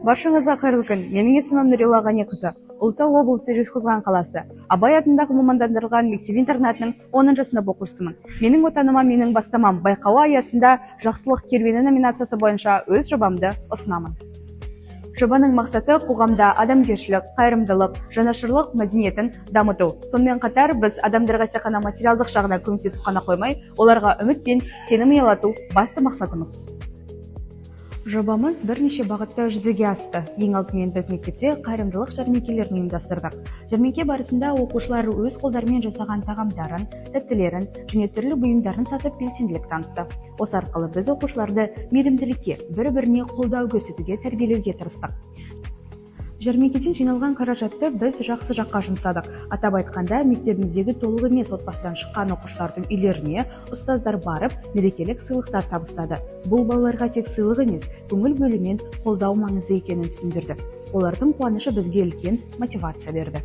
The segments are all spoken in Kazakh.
Баршаңызға қайырлы күн. Менің есімім Нұрила Ғаниқызы. Ұлытау облысы Жезқазған қаласы. Абай атындағы мамандандырылған мектеп-интернатының 10-шы сынып оқушысымын. Менің отаныма менің бастамам байқауы аясында жақсылық керуені номинациясы бойынша өз жобамды ұсынамын. Жобаның мақсаты қоғамда адамгершілік, қайырымдылық, жанашырлық мәдениетін дамыту. Сонымен қатар біз адамдарға тек қана материалдық жағына көмектесіп қана қоймай, оларға үміт пен сенім ұялату басты мақсатымыз. Жобамыз бірнеше бағытта жүзеге асты. Ең алдымен біз мектепте қайырымдылық жәрмеңкелерін ұйымдастырдық. Жәрмеңке барысында оқушылар өз қолдарымен жасаған тағамдарын, тәттілерін және түрлі бұйымдарын сатып белсенділік танытты. Осы арқылы біз оқушыларды мейірімділікке, бір-біріне қолдау көрсетуге тәрбиелеуге тырыстық. Жәрмеңкеден жиналған қаражатты біз жақсы жаққа жұмсадық. Атап айтқанда, мектебіміздегі толық емес отбасыдан шыққан оқушылардың үйлеріне ұстаздар барып, мерекелік сыйлықтар табыстады. Бұл балаларға тек сыйлық емес, көңіл бөлу мен қолдау маңызды екенін түсіндірді. Олардың қуанышы бізге үлкен мотивация берді.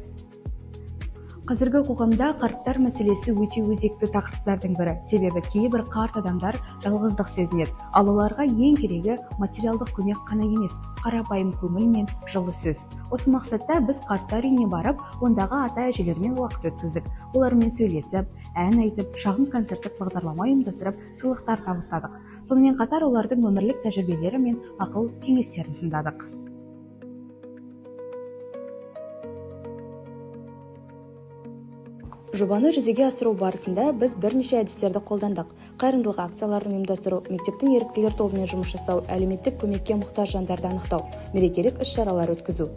Қазіргі қоғамда қарттар мәселесі өте өзекті тақырыптардың бірі. Себебі кейбір қарт адамдар жалғыздық сезінеді. Ал оларға ең керегі материалдық көмек қана емес, қарапайым көңіл мен жылы сөз. Осы мақсатта біз қарттар үйіне барып, ондағы ата-әжелермен уақыт өткіздік. Олармен сөйлесіп, ән айтып, шағын концерттік бағдарлама ұйымдастырып, сыйлықтар табыстадық. Сонымен қатар олардың өмірлік тәжірибелері мен ақыл кеңестерін тыңдадық. Жобаны жүзеге асыру барысында біз бірнеше әдістерді қолдандық. Қайырымдылық акцияларын ұйымдастыру, мектептің еріктілер тобымен жұмыс жасау, әлеуметтік көмекке мұқтаж жандарды анықтау, мерекелік іс-шаралар өткізу.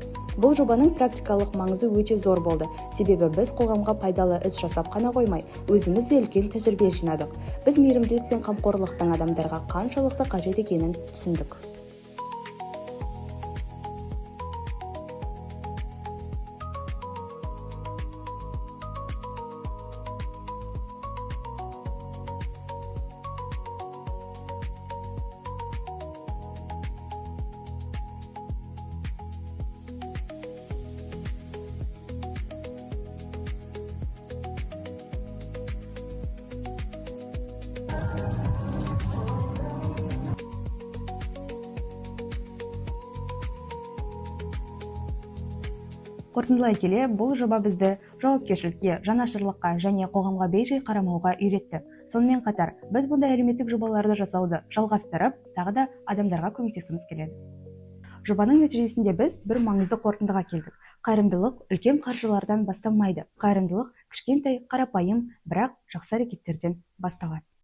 Бұл жобаның практикалық маңызы өте зор болды. Себебі біз қоғамға пайдалы іс жасап қана қоймай, өзіміз де үлкен тәжірибе жинадық. Біз мейірімділік пен қамқорлықтың адамдарға қаншалықты қажет екенін түсіндік. Қорытындылай келе, бұл жоба бізді жауапкершілікке, жанашырлыққа және қоғамға бей-жай қарамауға үйретті. Сонымен қатар, біз бұндай әлеуметтік жобаларды жасауды жалғастырып, тағы да адамдарға көмектескіміз келеді. Жобаның нәтижесінде біз бір маңызды қорытындыға келдік. Қайырымдылық үлкен қаржылардан басталмайды. Қайырымдылық кішкентай, қарапайым, бірақ жақсы әрекеттерден басталады.